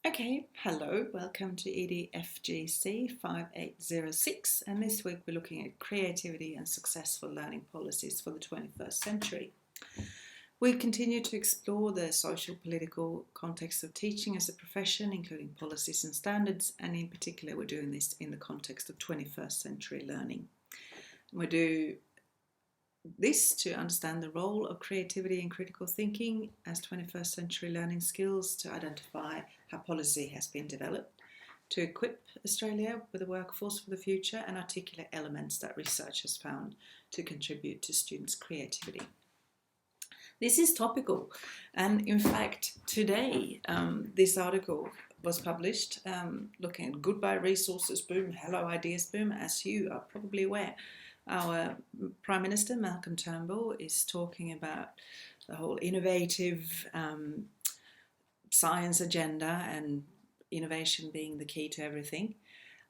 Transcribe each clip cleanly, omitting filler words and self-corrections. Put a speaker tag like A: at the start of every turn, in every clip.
A: Okay, hello, welcome to EDFGC 5806, and this week we're looking at creativity and successful learning policies for the 21st century. We continue to explore the social political context of teaching as a profession, including policies and standards, and in particular we're doing this in the context of 21st century learning. We do this to understand the role of creativity and critical thinking as 21st century learning skills, to identify how policy has been developed, to equip Australia with a workforce for the future, and articulate elements that research has found to contribute to students' creativity. This is topical, and in fact today this article was published looking at goodbye resources boom, hello ideas boom. As you are probably aware, our Prime Minister Malcolm Turnbull is talking about the whole innovative science agenda and innovation being the key to everything.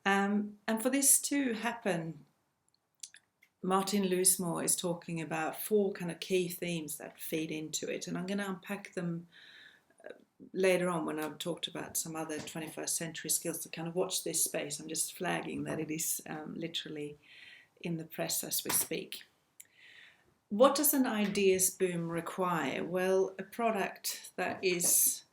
A: And for this to happen, Martin Loosemore is talking about four kind of key themes that feed into it, and I'm going to unpack them later on when I've talked about some other 21st century skills to kind of watch this space. I'm just flagging that it is literally in the press as we speak. What does an ideas boom require? Well, a product that is,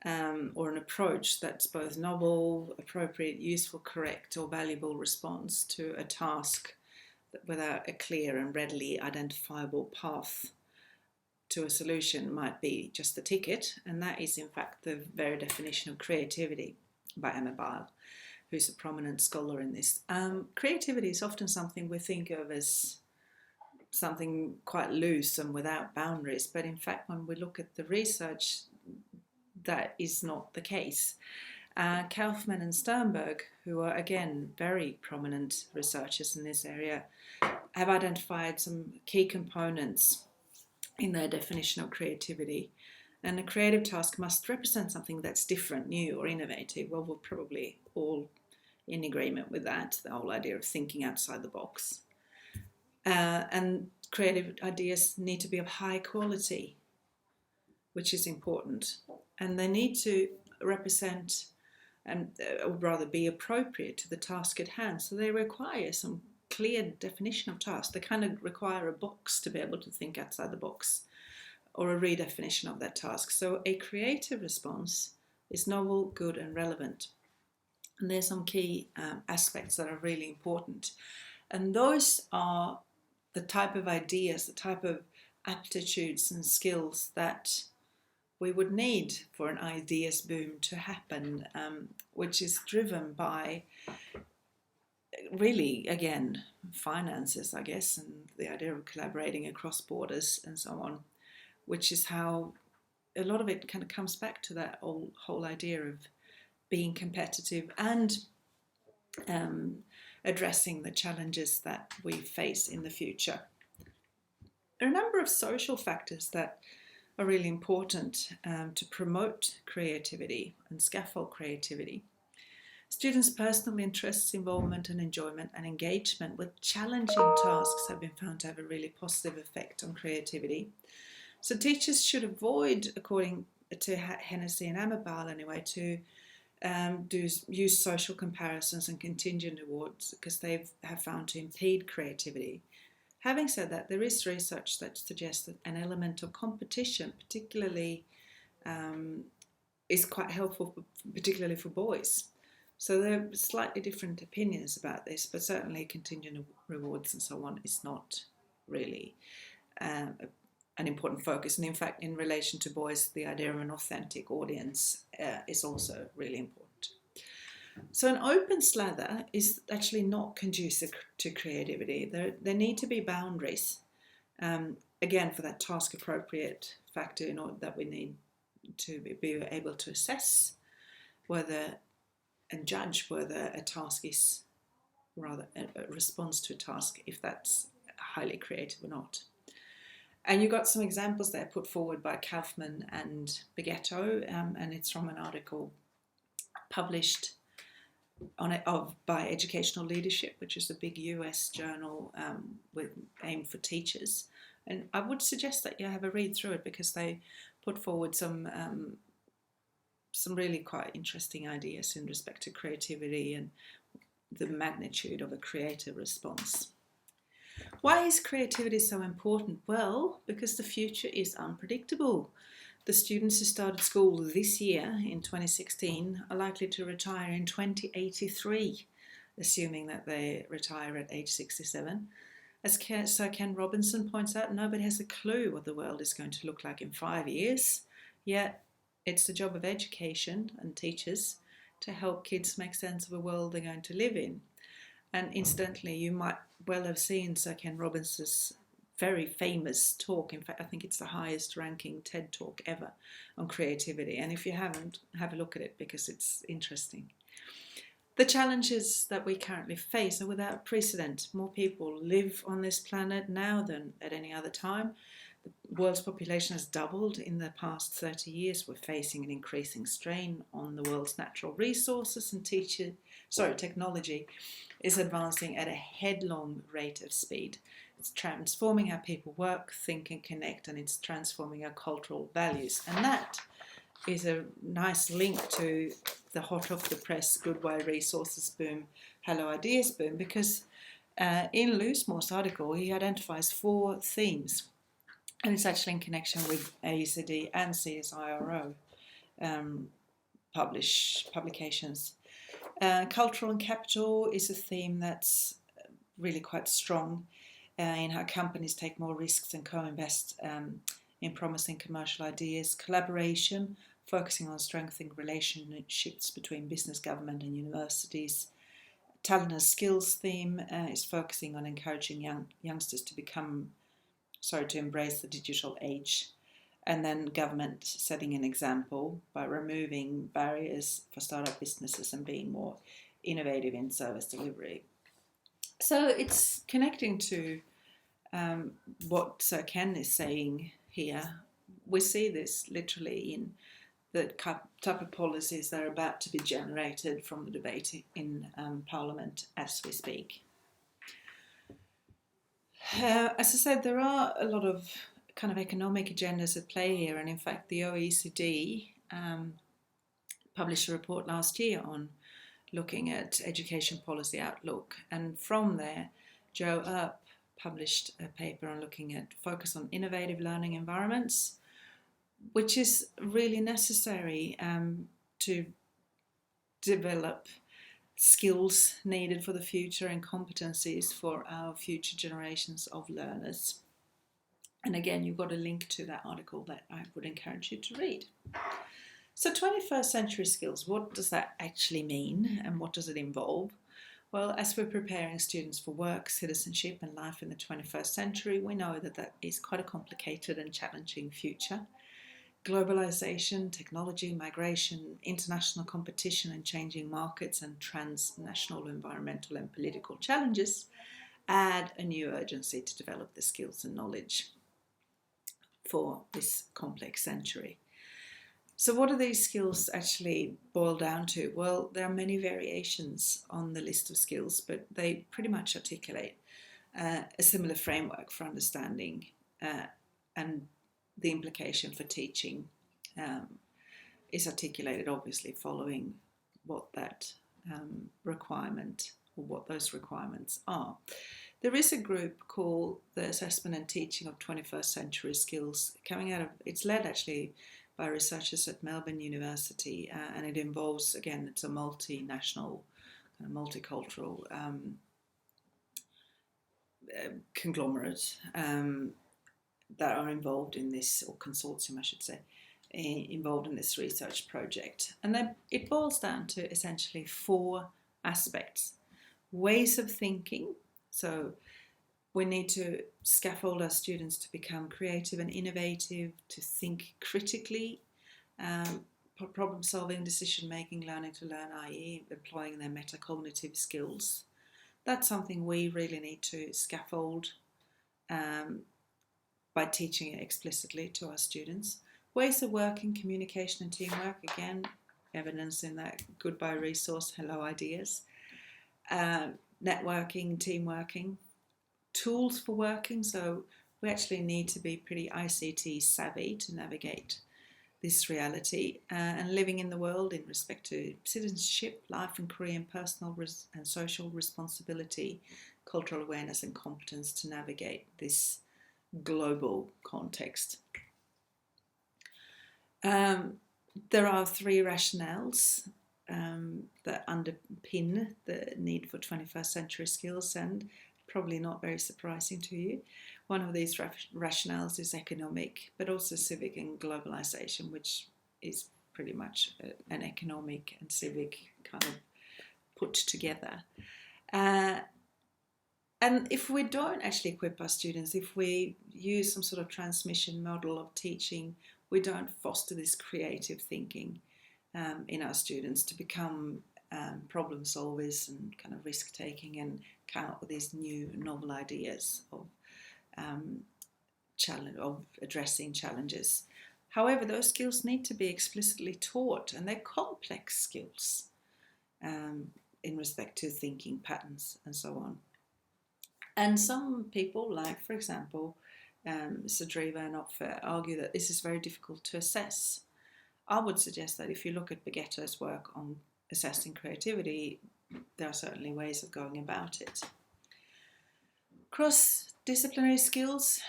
A: or an approach that's both novel, appropriate, useful, correct, or valuable response to a task without a clear and readily identifiable path to a solution might be just a ticket, and that is in fact the very definition of creativity by Emma Bile, who's a prominent scholar in this. Creativity is often something we think of as something quite loose and without boundaries, but in fact when we look at the research, that is not the case. Kaufman and Sternberg, who are again very prominent researchers in this area, have identified some key components in their definition of creativity. And a creative task must represent something that's different, new, or innovative. Well, we're probably all in agreement with that, the whole idea of thinking outside the box. And creative ideas need to be of high quality, which is important. And they need to represent, and or rather be appropriate to the task at hand. So they require some clear definition of task. They kind of require a box to be able to think outside the box, or a redefinition of that task. So a creative response is novel, good, and relevant. And there's some key aspects that are really important. And those are the type of ideas, the type of aptitudes and skills that we would need for an ideas boom to happen, which is driven by really, again, finances, I guess, and the idea of collaborating across borders and so on, which is how a lot of it kind of comes back to that whole idea of being competitive and addressing the challenges that we face in the future. There are a number of social factors that are really important to promote creativity and scaffold creativity. Students' personal interests, involvement and enjoyment and engagement with challenging tasks have been found to have a really positive effect on creativity. So teachers should avoid, according to Hennessy and Amabile anyway, to use social comparisons and contingent awards, because they have found to impede creativity. Having said that, there is research that suggests that an element of competition particularly is quite helpful, particularly for boys. So there are slightly different opinions about this, but certainly contingent rewards and so on is not really an important focus. And in fact, in relation to boys, the idea of an authentic audience is also really important. So an open slather is actually not conducive to creativity. There need to be boundaries, again, for that task appropriate factor, in order that we need to be able to assess whether and judge whether a task is, rather a response to a task, if that's highly creative or not. And you got some examples there put forward by Kaufman and Beghetto, and it's from an article published by Educational Leadership, which is a big US journal with aim for teachers. And I would suggest that you have a read through it, because they put forward some some really quite interesting ideas in respect to creativity and the magnitude of a creative response. Why is creativity so important? Well, because the future is unpredictable. The students who started school this year in 2016 are likely to retire in 2083, assuming that they retire at age 67. As Sir Ken Robinson points out, nobody has a clue what the world is going to look like in 5 years, yet it's the job of education and teachers to help kids make sense of a world they're going to live in. And incidentally, you might well have seen Sir Ken Robinson's very famous talk. In fact, I think it's the highest ranking TED talk ever on creativity. And if you haven't, have a look at it because it's interesting. The challenges that we currently face are without precedent. More people live on this planet now than at any other time. The world's population has doubled in the past 30 years. We're facing an increasing strain on the world's natural resources, and technology is advancing at a headlong rate of speed. It's transforming how people work, think and connect, and it's transforming our cultural values. And that is a nice link to the hot off the press Goodbye Resources boom, Hello Ideas boom, because in Loosemore's article he identifies 4 themes, and it's actually in connection with AECD and CSIRO publications. Cultural and capital is a theme that's really quite strong in how companies take more risks and co-invest in promising commercial ideas. Collaboration, focusing on strengthening relationships between business, government and universities. Talent and skills theme is focusing on encouraging youngsters to embrace the digital age. And then government setting an example by removing barriers for startup businesses and being more innovative in service delivery. So it's connecting to what Sir Ken is saying here. We see this literally in the type of policies that are about to be generated from the debate in Parliament as we speak. As I said, there are a lot of kind of economic agendas at play here, and in fact the OECD published a report last year on looking at education policy outlook, and from there Joe Earp published a paper on looking at focus on innovative learning environments, which is really necessary to develop skills needed for the future and competencies for our future generations of learners. And again, you've got a link to that article that I would encourage you to read. So 21st century skills, what does that actually mean and what does it involve? Well, as we're preparing students for work, citizenship and life in the 21st century, we know that that is quite a complicated and challenging future. Globalization, technology, migration, international competition and changing markets and transnational environmental and political challenges add a new urgency to develop the skills and knowledge for this complex century. So what do these skills actually boil down to? Well, there are many variations on the list of skills, but they pretty much articulate a similar framework for understanding and the implication for teaching is articulated obviously following what that requirement or what those requirements are. There is a group called the Assessment and Teaching of 21st Century Skills coming out of, it's led actually by researchers at Melbourne University, and it involves, again, it's a multinational, kind of multicultural conglomerate that are involved in this, or consortium I should say, involved in this research project. And then it boils down to essentially 4 aspects. Ways of thinking, so we need to scaffold our students to become creative and innovative, to think critically, problem solving, decision making, learning to learn, i.e. employing their metacognitive skills. That's something we really need to scaffold by teaching it explicitly to our students. Ways of working, communication and teamwork, again, evidence in that Goodbye resource, Hello Ideas. Networking, team working. Tools for working, so we actually need to be pretty ICT savvy to navigate this reality and living in the world in respect to citizenship, life and career, and personal and social responsibility, cultural awareness and competence to navigate this global context. There are 3 rationales that underpin the need for 21st century skills, and probably not very surprising to you. One of these rationales is economic, but also civic and globalization, which is pretty much an economic and civic kind of put together. And if we don't actually equip our students, if we use some sort of transmission model of teaching, we don't foster this creative thinking in our students to become problem solvers and kind of risk taking and come up with these new novel ideas of addressing challenges. However, those skills need to be explicitly taught, and they're complex skills in respect to thinking patterns and so on. And some people, like for example Sadriva and Opfer, argue that this is very difficult to assess. I would suggest that if you look at Beghetto's work on assessing creativity, there are certainly ways of going about it. Cross-disciplinary skills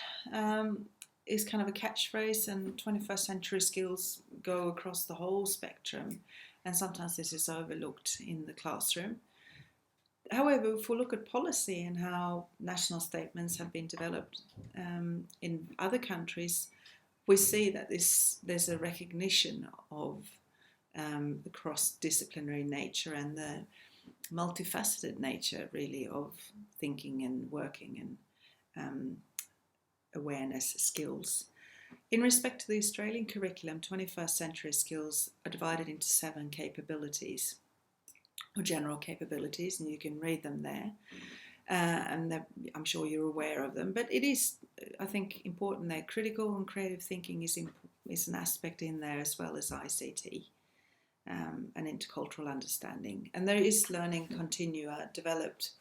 A: is kind of a catchphrase, and 21st century skills go across the whole spectrum, and sometimes this is overlooked in the classroom. However, if we look at policy and how national statements have been developed in other countries, we see that there's a recognition of the cross-disciplinary nature and the multifaceted nature, really, of thinking and working and awareness skills. In respect to the Australian curriculum, 21st century skills are divided into 7 capabilities, or general capabilities, and you can read them there. And I'm sure you're aware of them, but it is, I think, important that critical and creative thinking is an aspect in there, as well as ICT and intercultural understanding. And there is learning continua developed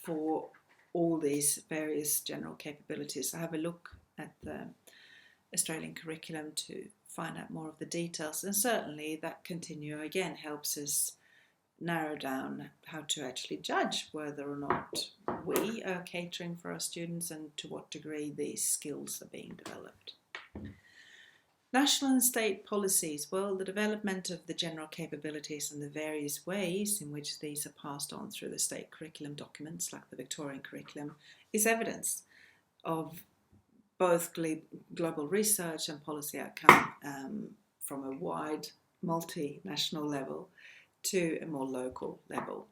A: for all these various general capabilities. I have a look at the Australian curriculum to find out more of the details, and certainly that continua again helps us narrow down how to actually judge whether or not we are catering for our students and to what degree these skills are being developed. National and state policies, well, the development of the general capabilities and the various ways in which these are passed on through the state curriculum documents, like the Victorian curriculum, is evidence of both global research and policy outcome from a wide multinational level to a more local level.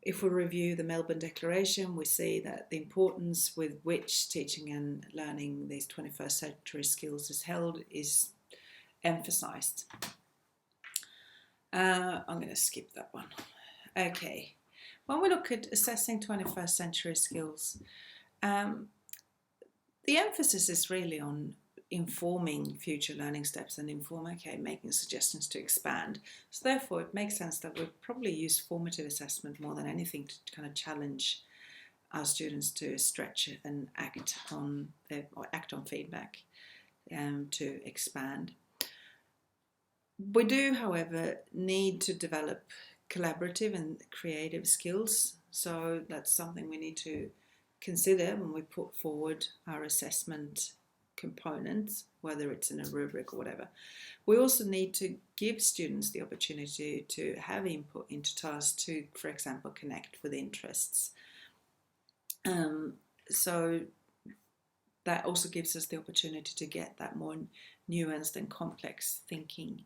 A: If we review the Melbourne Declaration, we see that the importance with which teaching and learning these 21st century skills is held is emphasised. I'm going to skip that one. Okay, when we look at assessing 21st century skills, the emphasis is really on informing future learning steps and making suggestions to expand. So therefore it makes sense that we'll probably use formative assessment more than anything to kind of challenge our students to stretch and act on feedback to expand. We do, however, need to develop collaborative and creative skills, so that's something we need to consider when we put forward our assessment components, whether it's in a rubric or whatever. We also need to give students the opportunity to have input into tasks to, for example, connect with interests. So that also gives us the opportunity to get that more nuanced and complex thinking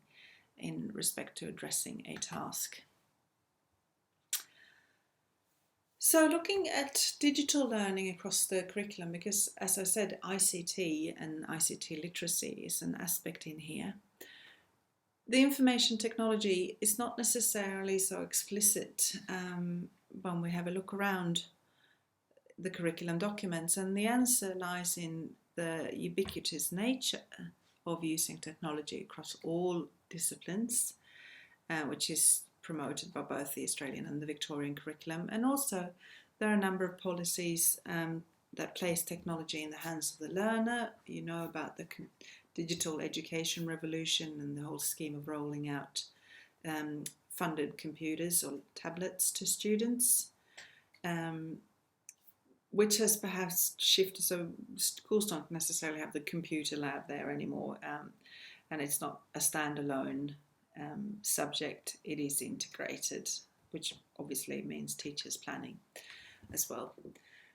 A: in respect to addressing a task. So looking at digital learning across the curriculum, because as I said, ICT and ICT literacy is an aspect in here. The information technology is not necessarily so explicit when we have a look around the curriculum documents, and the answer lies in the ubiquitous nature of using technology across all disciplines, which is promoted by both the Australian and the Victorian curriculum. And also there are a number of policies that place technology in the hands of the learner. You know about the digital education revolution and the whole scheme of rolling out funded computers or tablets to students, which has perhaps shifted. So schools don't necessarily have the computer lab there anymore, and it's not a standalone subject. It is integrated, which obviously means teachers planning as well.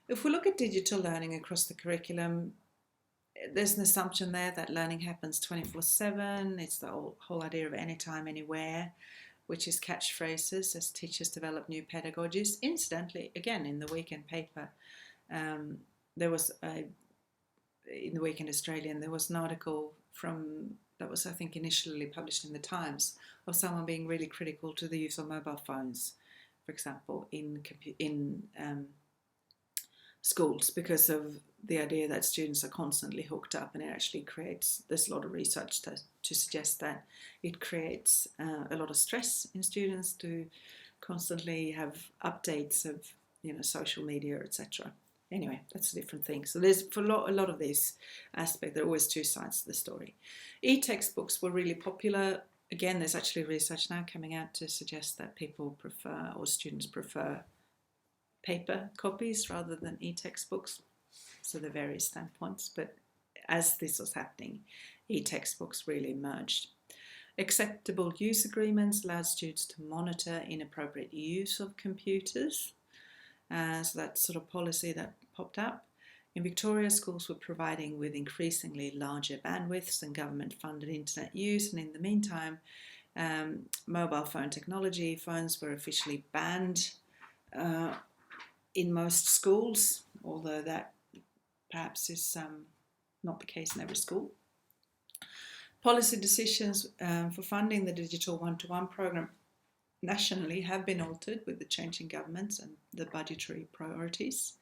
A: If we look at digital learning across the curriculum, there's an assumption there that learning happens 24/7. It's the whole idea of anytime, anywhere, which is catchphrases as teachers develop new pedagogies. Incidentally, again, in the weekend paper, there was in the Weekend Australian, there was an article that was, I think, initially published in the Times, of someone being really critical to the use of mobile phones, for example, in schools, because of the idea that students are constantly hooked up, and it actually creates, there's a lot of research to suggest that it creates a lot of stress in students to constantly have updates of, social media, etc. Anyway, that's a different thing. So there's, for a lot of these aspects, there are always two sides to the story. E-textbooks were really popular. Again, there's actually research now coming out to suggest that people prefer, or students prefer, paper copies rather than e-textbooks. So there are various standpoints, but as this was happening, e-textbooks really emerged. Acceptable use agreements allowed students to monitor inappropriate use of computers. So that sort of policy that popped up. In Victoria, schools were providing with increasingly larger bandwidths and government-funded internet use, and in the meantime, mobile phone technology, phones were officially banned in most schools, although that perhaps is not the case in every school. Policy decisions for funding the digital one-to-one program nationally have been altered with the changing governments and the budgetary priorities.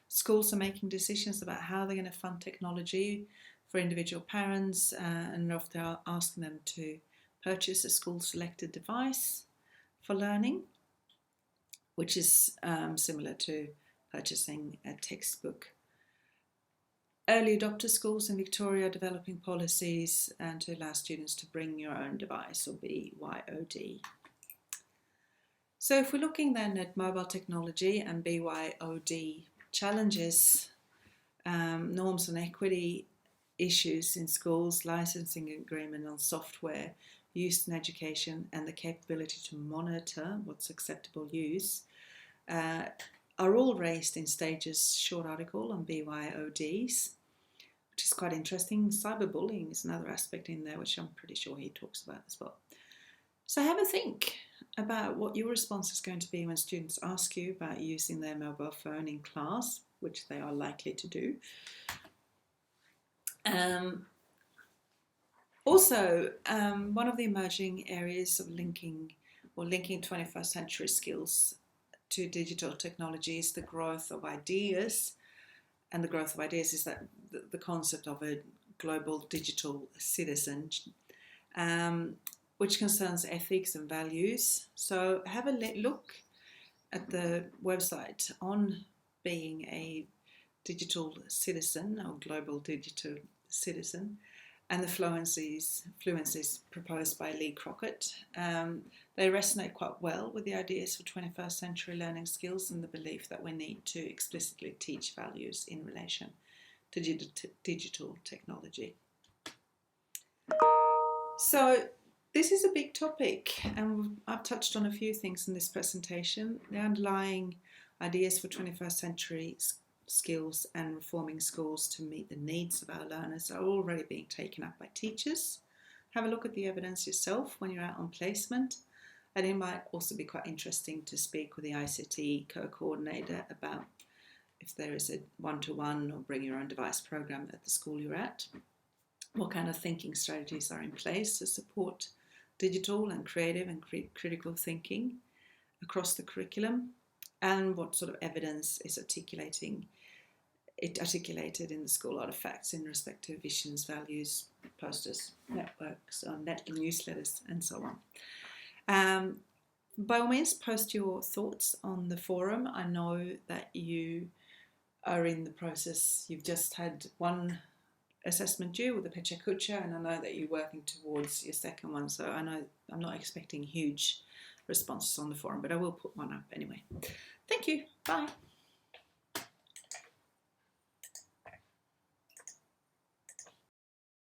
A: Schools are making decisions about how they're going to fund technology for individual parents, and often asking them to purchase a school-selected device for learning, which is similar to purchasing a textbook. Early adopter schools in Victoria are developing policies to allow students to bring your own device, or BYOD. So if we're looking then at mobile technology and BYOD challenges, norms and equity issues in schools, licensing agreement on software used in education, and the capability to monitor what's acceptable use, are all raised in Stage's short article on BYODs, which is quite interesting. Cyberbullying is another aspect in there, which I'm pretty sure he talks about as well. So have a think about what your response is going to be when students ask you about using their mobile phone in class, which they are likely to do. Also, one of the emerging areas of linking 21st century skills to digital technology is the growth of ideas. And the growth of ideas is that the concept of a global digital citizen, which concerns ethics and values. So have a look at the website on being a digital citizen or global digital citizen, and the fluencies proposed by Lee Crockett. They resonate quite well with the ideas for 21st century learning skills and the belief that we need to explicitly teach values in relation to digital technology. So this is a big topic, and I've touched on a few things in this presentation. The underlying ideas for 21st century skills and reforming schools to meet the needs of our learners are already being taken up by teachers. Have a look at the evidence yourself when you're out on placement, and it might also be quite interesting to speak with the ICT co-coordinator about if there is a one-to-one or bring your own device program at the school you're at. What kind of thinking strategies are in place to support digital and creative and critical thinking across the curriculum, and what sort of evidence is articulated in the school artifacts in respect to visions, values, posters, networks, newsletters, and so on. By all means, post your thoughts on the forum. I know that you are in the process. You've just had one assessment due with the Pecha Kucha, and I know that you're working towards your second one, so I know I'm not expecting huge responses on the forum, but I will put one up anyway. Thank you. Bye.